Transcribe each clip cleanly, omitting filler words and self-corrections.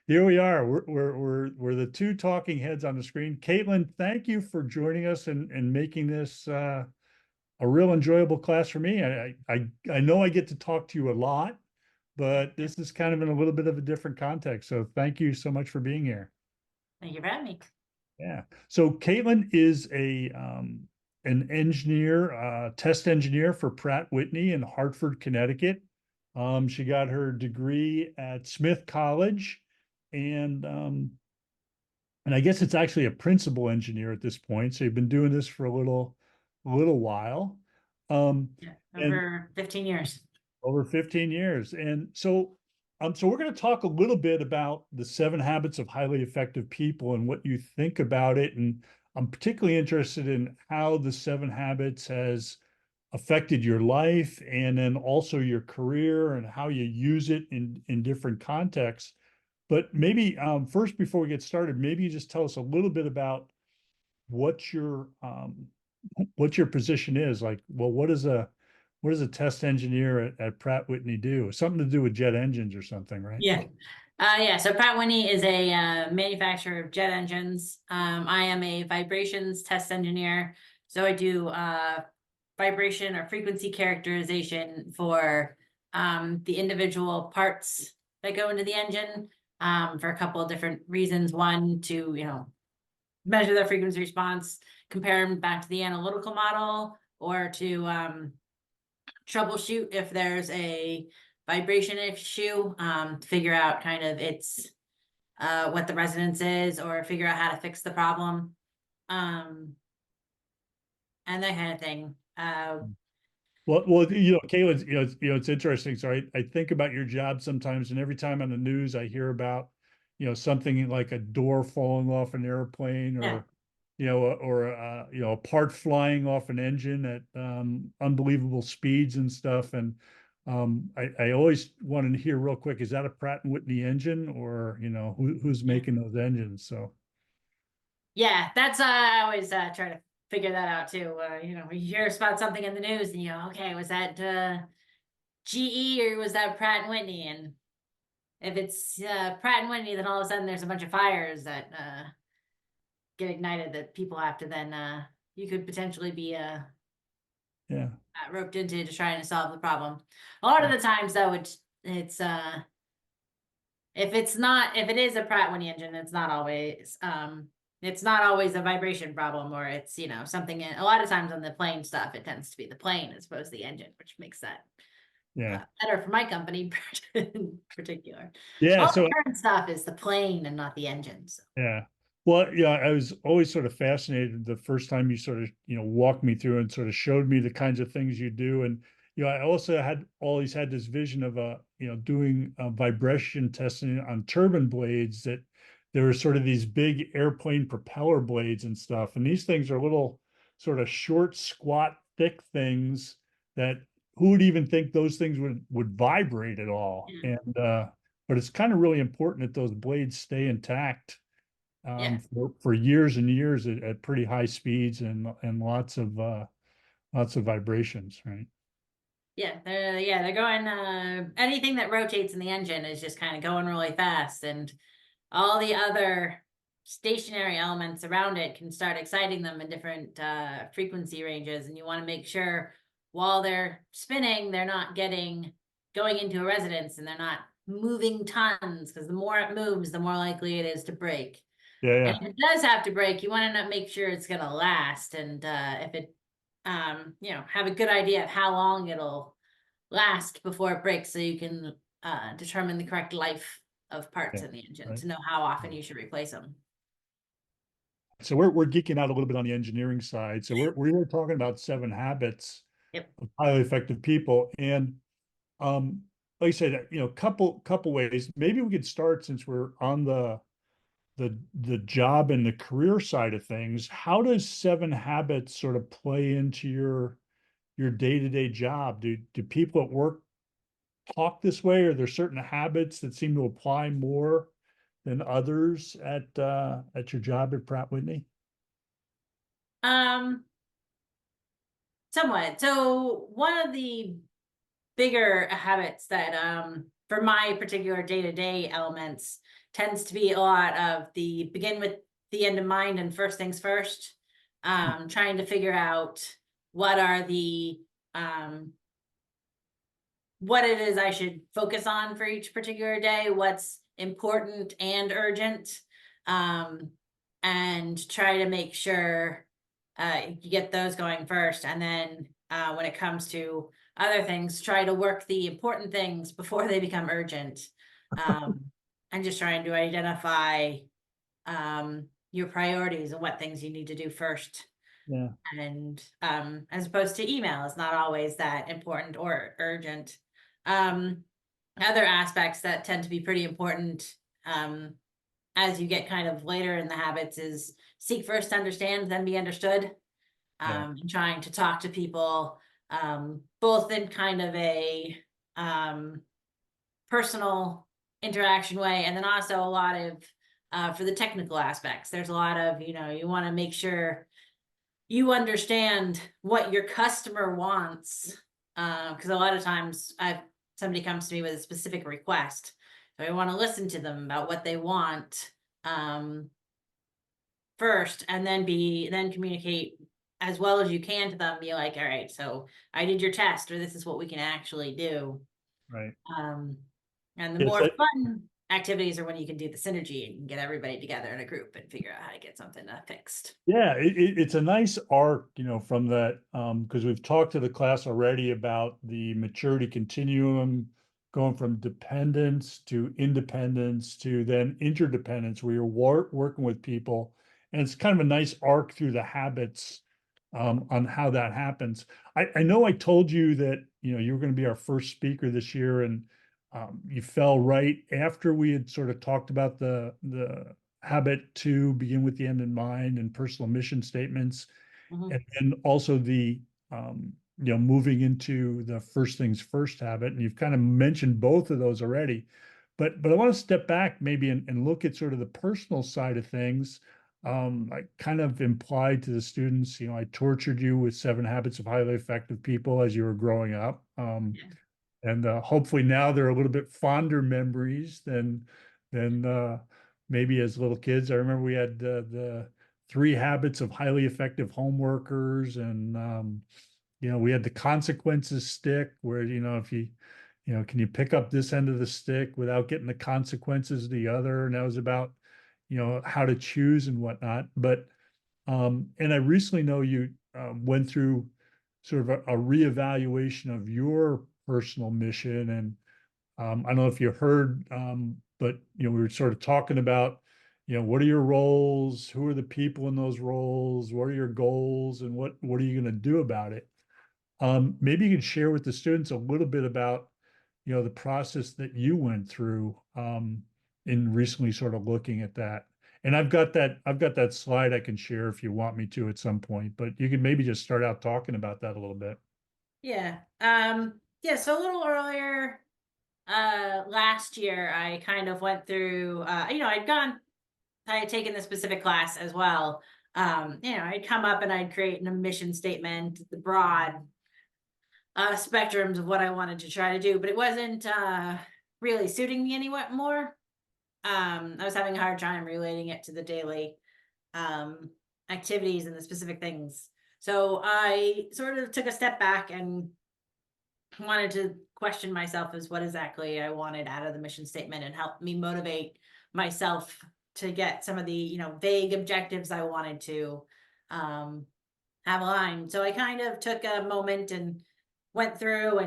Here we are. We're the two talking heads on the screen. Kaitlin, thank you for joining us and making this a real enjoyable class for me. I know I get to talk to you a lot, but this is kind of in a little bit of a different context. So thank you so much for being here. Thank you for having me. Yeah. So Kaitlin is a an engineer, test engineer for Pratt Whitney in Hartford, Connecticut. She got her degree at Smith College, and and I guess it's actually a principal engineer at this point. So you've been doing this for a little while, Yeah, and over 15 years. over 15 years. And so we're going to talk a little bit about the 7 habits of highly effective people and what you think about it. And I'm particularly interested in how the 7 habits has affected your life and then also your career and how you use it in different contexts. But maybe first, before we get started, maybe you just tell us a little bit about what your um, what your position is. Like, well, what does a test engineer at Pratt Whitney do? Something to do with jet engines or something, right? Yeah. Yeah. So Pratt Whitney is a manufacturer of jet engines. I am a vibrations test engineer. So I do vibration or frequency characterization for the individual parts that go into the engine for a couple of different reasons. One, to, measure their frequency response, compare them back to the analytical model, or to troubleshoot if there's a vibration issue, to figure out kind of what the resonance is, or figure out how to fix the problem, um, and that kind of thing. Kayla, it's interesting. So I think about your job sometimes, and every time on the news I hear about, something like a door falling off an airplane, Yeah, or a part flying off an engine at unbelievable speeds and stuff. And I always want to hear real quick, is that a Pratt and Whitney engine, or who's yeah, making those engines? So yeah. That's I always try to figure that out too. You hear about something in the news, and okay, was that GE or was that Pratt and Whitney? And if it's Pratt and Whitney, then all of a sudden there's a bunch of fires that get ignited that people have to then you could potentially be yeah, roped into to trying to solve the problem. A lot of the times though, it's if it is a Pratt Whitney engine, it's not always a vibration problem, or it's something a lot of times on the plane stuff it tends to be the plane as opposed to the engine, which makes that yeah, better for my company in particular. yeah. All the So current stuff is the plane and not the engine. So yeah. Well, yeah, I was always sort of fascinated the first time you sort of, walked me through and sort of showed me the kinds of things you do. And, I also had always had this vision of doing vibration testing on turbine blades, that there were sort of these big airplane propeller blades and stuff. And these things are little sort of short, squat, thick things that who would even think those things would vibrate at all? yeah, And but it's kind of really important that those blades stay intact yeah, for years and years at pretty high speeds and lots of vibrations, right? they're going. Anything that rotates in the engine is just kind of going really fast, and all the other stationary elements around it can start exciting them in different frequency ranges. And you want to make sure while they're spinning, they're not going into a resonance, and they're not moving tons, because the more it moves, the more likely it is to break. Yeah, And yeah, if it does have to break, you want to make sure it's going to last. And if it, have a good idea of how long it'll last before it breaks, so you can determine the correct life of parts yeah, in the engine right. to know how often you should replace them. So we're geeking out a little bit on the engineering side. So we're talking about 7 habits Yep. of highly effective people, and um, like I said, couple ways. Maybe we could start, since we're on the job and the career side of things. How does 7 habits sort of play into your day-to-day job? Do people at work talk this way? Or are there certain habits that seem to apply more than others at your job at Pratt Whitney? Um, Somewhat. So one of the bigger habits that for my particular day-to-day elements tends to be a lot of the begin with the end in mind and first things first. Trying to figure out what are the what it is I should focus on for each particular day, what's important and urgent, and try to make sure you get those going first. And then when it comes to other things, try to work the important things before they become urgent. Um, and just trying to identify your priorities and what things you need to do first. Yeah. And as opposed to email, it's not always that important or urgent. Um, Other aspects that tend to be pretty important as you get kind of later in the habits is seek first to understand, then be understood. Yeah. And trying to talk to people both in kind of a personal interaction way, and then also a lot of for the technical aspects. There's a lot of, you want to make sure you understand what your customer wants. Because a lot of times somebody comes to me with a specific request. So I want to listen to them about what they want first, and then communicate as well as you can to them. Be like, all right, so I did your test, or this is what we can actually do. Right. Um, and the Yes. more fun activities are when you can do the synergy and get everybody together in a group and figure out how to get something fixed. Yeah, it's a nice arc, from that, because we've talked to the class already about the maturity continuum, going from dependence to independence to then interdependence, where you're working with people, and it's kind of a nice arc through the habits, on how that happens. I know I told you that, you were going to be our first speaker this year, and you fell right after we had sort of talked about the habit to begin with the end in mind and personal mission statements, Mhm. and also the moving into the first things first habit. And you've kind of mentioned both of those already, but I want to step back maybe and look at sort of the personal side of things. I kind of implied to the students, I tortured you with 7 habits of highly effective people as you were growing up. And hopefully now they're a little bit fonder memories than maybe as little kids. I remember we had the 3 habits of highly effective homeworkers, and we had the consequences stick, where if can you pick up this end of the stick without getting the consequences of the other, and that was about how to choose and whatnot. But and I recently know you went through sort of a reevaluation of your personal mission. And I don't know if you heard, but we were sort of talking about, what are your roles? Who are the people in those roles? What are your goals? And what are you going to do about it? Maybe you can share with the students a little bit about, the process that you went through in recently sort of looking at that. And I've got that slide I can share if you want me to at some point, but you can maybe just start out talking about that a little bit. Yeah. Yeah, so a little earlier last year I kind of went through I had taken the specific class as well. I'd come up and I'd create a mission statement, the broad spectrums of what I wanted to try to do, but it wasn't really suiting me anymore. I was having a hard time relating it to the daily um activities and the specific things. So I sort of took a step back and wanted to question myself as what exactly I wanted out of the mission statement, and help me motivate myself to get some of the, vague objectives I wanted to um, have aligned. So I kind of took a moment and went through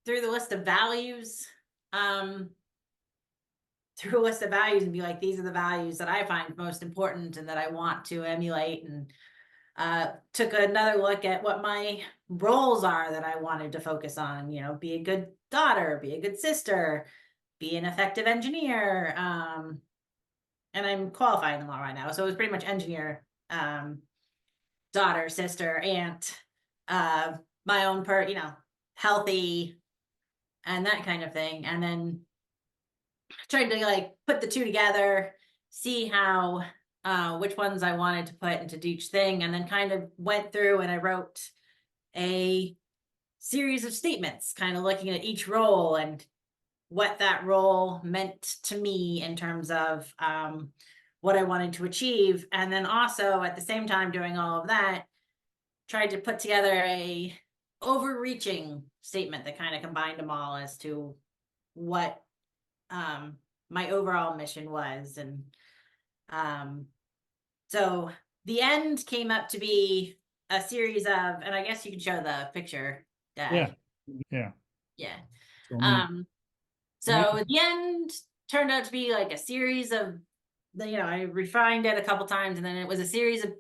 the list of values, um, through a list of values and be like, these are the values that I find most important and that I want to emulate, and took another look at what my roles are that I wanted to focus on, be a good daughter, be a good sister, be an effective engineer. And I'm qualifying them all right now. So it was pretty much engineer, daughter, sister, aunt, uh, my own healthy and that kind of thing. And then tried to like put the two together, see how which ones I wanted to put into each thing, and then kind of went through and I wrote a series of statements, kind of looking at each role and what that role meant to me in terms of what I wanted to achieve. And then also at the same time doing all of that, tried to put together a overreaching statement that kind of combined them all as to what my overall mission was. And um, so the end came up to be a series of, and I guess you can show the picture, Yeah, Dad. yeah. Yeah. So, I mean, Um, me, so the end turned out to be like a series of I refined it a couple times, and then it was a series of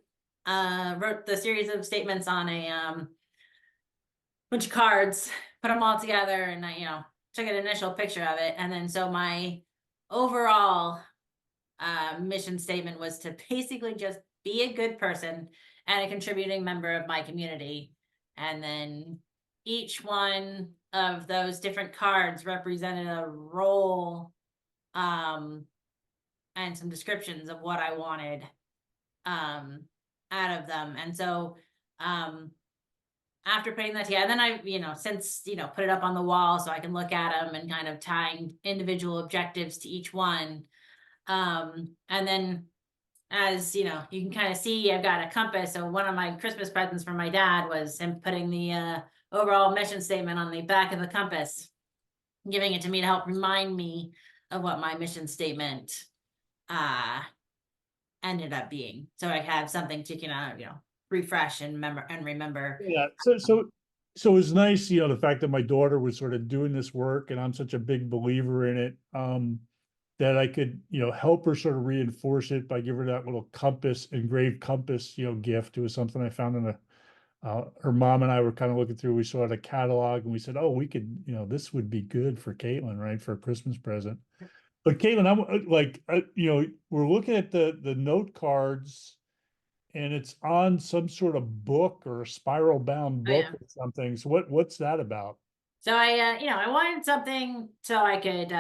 wrote the series of statements on a bunch of cards, put them all together, and I, took an initial picture of it. And then so my overall mission statement was to basically just be a good person and a contributing member of my community. And then each one of those different cards represented a role and some descriptions of what I wanted out of them. And so after putting that together, then I, since, put it up on the wall so I can look at them and kind of tying individual objectives to each one. And then as you can kind of see, I've got a compass. So one of my Christmas presents from my dad was him putting the overall mission statement on the back of the compass, giving it to me to help remind me of what my mission statement uh ended up being. So I have something to refresh and remember. yeah. So it's nice, the fact that my daughter was sort of doing this work and I'm such a big believer in it, that I could, help her sort of reinforce it by giving her that little compass, engraved compass, gift. It was something I found in her mom and I were kind of looking through, we saw the catalog and we said, oh, we could, this would be good for Kaitlin, right? For a Christmas present. But Kaitlin, I'm like, we're looking at the note cards and it's on some sort of book or a spiral bound Oh book yeah. or something. So what's that about? So I wanted something so I could,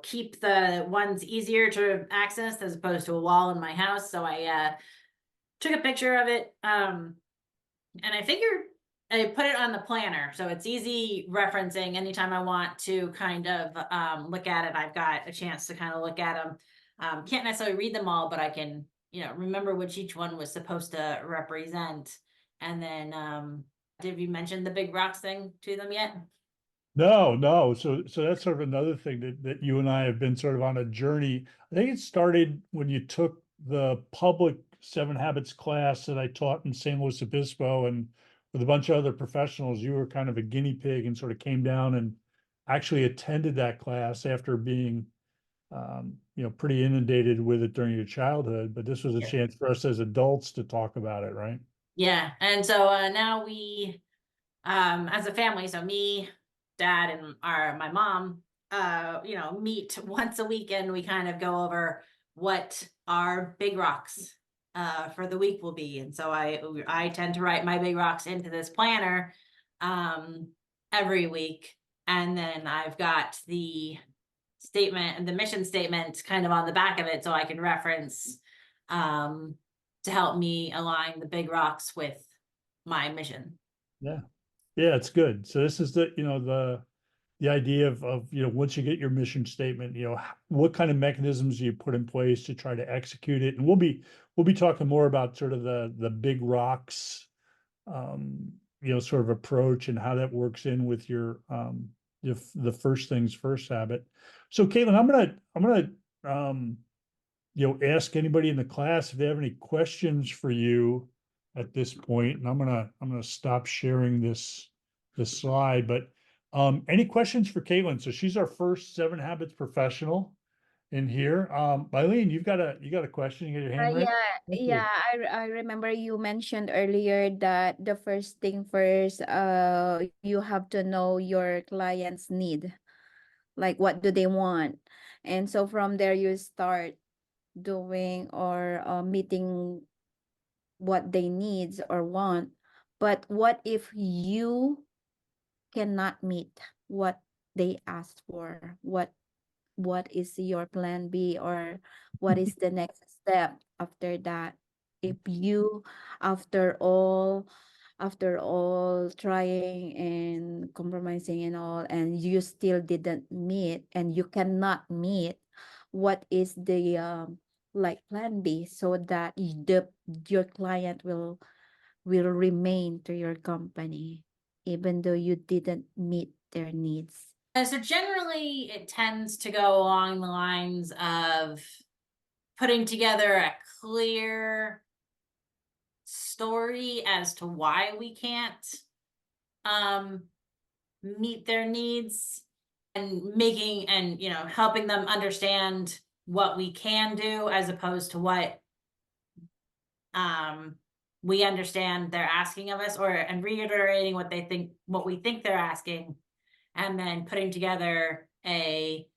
keep the ones easier to access as opposed to a wall in my house. So I took a picture of it, and I figured I put it on the planner, so it's easy referencing anytime I want to kind of look at it. I've got a chance to kind of look at them. Can't necessarily read them all, but I can, remember which each one was supposed to represent. And then, did you mention the big rocks thing to them yet? No, no. So that's sort of another thing that you and I have been sort of on a journey. I think it started when you took the public Seven Habits class that I taught in San Luis Obispo, and with a bunch of other professionals, you were kind of a guinea pig and sort of came down and actually attended that class after being pretty inundated with it during your childhood. But this was a Yeah. chance for us as adults to talk about it, right? Yeah. And so now we, as a family, so me, dad, and my mom, meet once a week and we kind of go over what our big rocks for the week will be. And so I tend to write my big rocks into this planner um every week. And then I've got the statement and the mission statement kind of on the back of it so I can reference um to help me align the big rocks with my mission. Yeah. Yeah, it's good. So this is the idea of, once you get your mission statement, what kind of mechanisms you put in place to try to execute it. And we'll be talking more about sort of the big rocks, sort of approach and how that works in with your the first things first habit. So Caitlin, I'm gonna ask anybody in the class if they have any questions for you at this point, and I'm gonna stop sharing this slide. But any questions for Caitlin? So she's our first Seven Habits professional in here. Eileen, you got a question? You got your hand raised? Yeah, Thank yeah. you. I remember you mentioned earlier that the first thing first, you have to know your client's need, like what do they want, and so from there you start doing or meeting what they needs or want. But what if you cannot meet what they asked for? What is your plan B, or what is the next step after that? If you, after all, after all trying and compromising and all, and you still didn't meet and you cannot meet, what is the like plan B so that your client will remain to your company even though you didn't meet their needs? So generally, it tends to go along the lines of putting together a clear story as to why we can't um meet their needs, and making and helping them understand what we can do as opposed to what um we understand they're asking of us, or and reiterating what we think they're asking, and then putting together a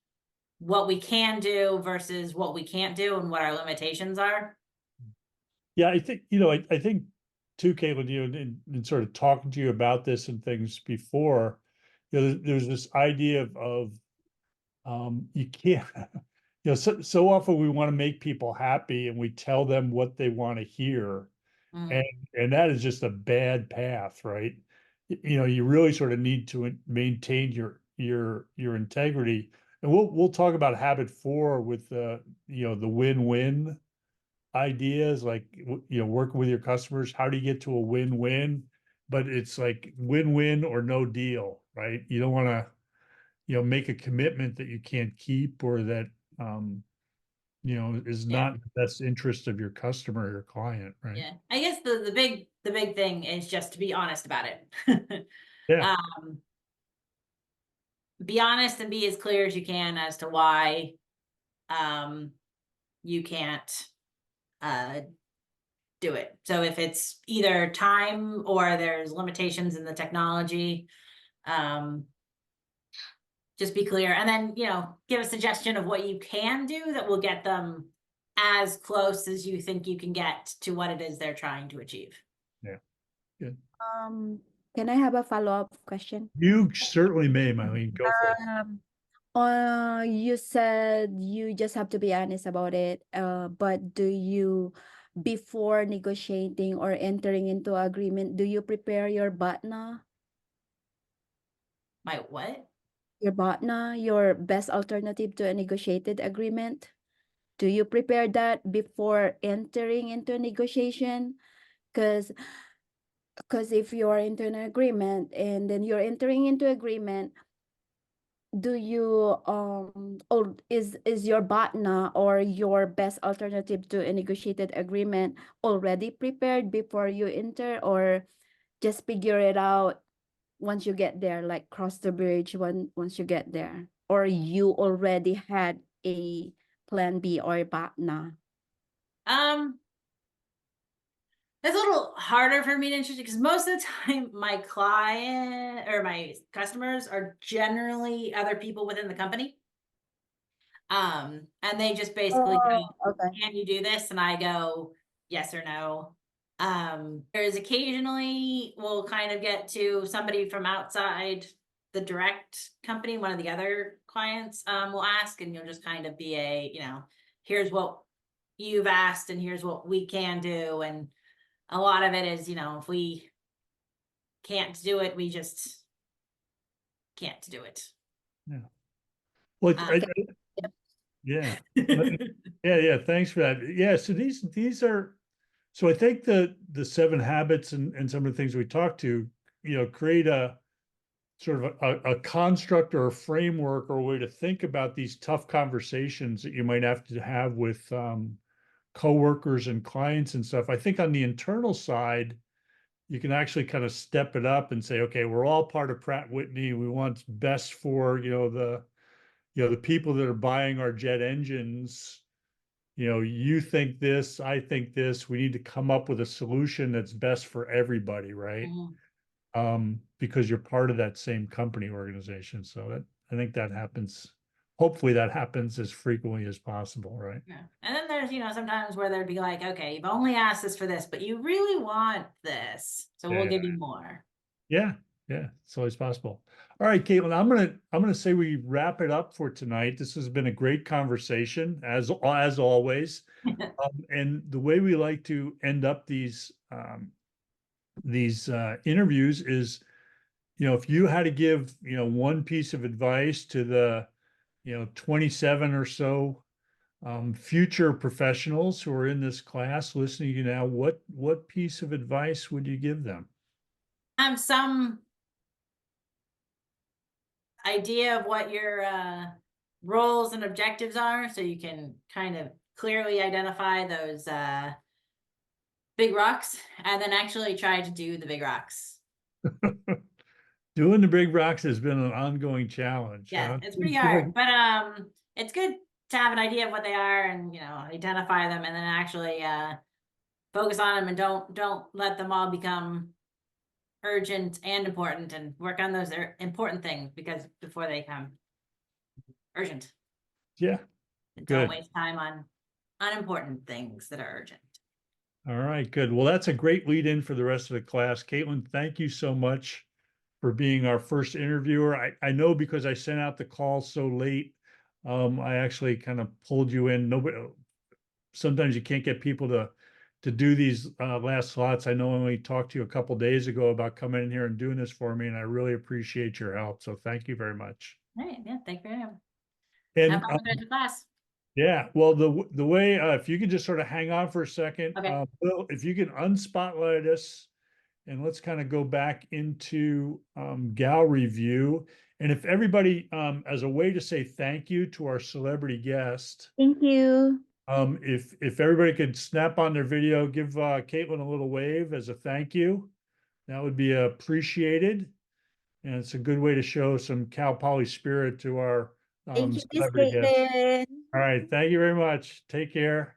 what we can do versus what we can't do and what our limitations are. Yeah, I think, I think too, Caitlin, in sort of talking to you about this and things before, there's this idea of you can't, so often we want to make people happy and we tell them what they want to hear. Mhm. And that is just a bad path, right? You really sort of need to maintain your integrity. And we'll talk about habit 4 with the win-win ideas, like working with your customers. How do you get to a win-win? But it's like win-win or no deal, right? You don't want to make a commitment that you can't keep, or that is Yeah. not in the best interest of your customer or your client, right? Yeah, I guess the big thing is just to be honest about it. Yeah. um be honest and be as clear as you can as to why um you can't uh do it. So if it's either time or there's limitations in the technology, um just be clear, and then give a suggestion of what you can do that will get them as close as you think you can get to what it is they're trying to achieve. Yeah. Good. Um, can I have a follow-up question? You certainly may, Mylene. Go for it. Um, you said you just have to be honest about it. But do you, before negotiating or entering into agreement, do you prepare your BATNA? My what? Your BATNA, your best alternative to a negotiated agreement? Do you prepare that before entering into a negotiation? Because if you are into an agreement and then you're entering into agreement, do you or is your BATNA or your best alternative to a negotiated agreement already prepared before you enter, or just figure it out once you get there, like cross the bridge once you get there, or you already had a plan B or BATNA? um It's a little harder for me to introduce because most of the time my client or my customers are generally other people within the company. And they just basically go, Oh, okay. "Can you do this?" And I go, "Yes or no." There's occasionally we'll kind of get to somebody from outside the direct company, one of the other clients will ask, and you'll just kind of be here's what you've asked and here's what we can do. And a lot of it is, if we can't do it, we just can't do it. Yeah. Well, Um, yeah. Yeah, yeah. Thanks for that. Yeah. So these are, so I think the 7 habits and some of the things we talked to, create a sort of a construct or a framework or a way to think about these tough conversations that you might have to have with coworkers and clients and stuff. I think on the internal side, you can actually kind of step it up and say, okay, we're all part of Pratt Whitney. We want best for, the people that are buying our jet engines. You think this, I think this. We need to come up with a solution that's best for everybody, right? mhm. Because you're part of that same company organization. So I think that happens. Hopefully that happens as frequently as possible, right? Yeah. And then there's, sometimes where they'd be like, okay, you've only asked us for this, but you really want this. So we'll Yeah, give you more. yeah, yeah. It's always possible. All right, Caitlin, I'm gonna say we wrap it up for tonight. This has been a great conversation, as always. And the way we like to end up these these interviews is, if you had to give, one piece of advice to the, 27 or so future professionals who are in this class listening to you now, what piece of advice would you give them? Some idea of what your roles and objectives are, so you can kind of clearly identify those big rocks, and then actually try to do the big rocks. Doing the big rocks has been an ongoing challenge. Yeah, it's pretty It feels like- hard, but it's good to have an idea of what they are and identify them, and then actually focus on them, and don't let them all become urgent and important, and work on those important things because before they become urgent. Yeah. And Good. don't waste time on unimportant things that are urgent. All right, good. Well, that's a great lead in for the rest of the class. Kaitlin, thank you so much for being our first interviewer. I know because I sent out the call so late, I actually kind of pulled you in. Sometimes you can't get people to do these last slots. I know I only talked to you a couple days ago about coming in here and doing this for me, and I really appreciate your help. So thank you very much. All right, yeah, thank you for having me. And Have fun with the rest of the class. yeah, well, the way if you could just sort of hang on for a second, Okay. Bill, if you can unspotlight us, and let's kind of go back into gallery view. And if everybody, as a way to say thank you to our celebrity guest, Thank you. if everybody could snap on their video, give Kaitlin a little wave as a thank you, that would be appreciated. And it's a good way to show some Cal Poly spirit to our Thank you, Miss celebrity guests. Caitlin. All right, thank you very much. Take care.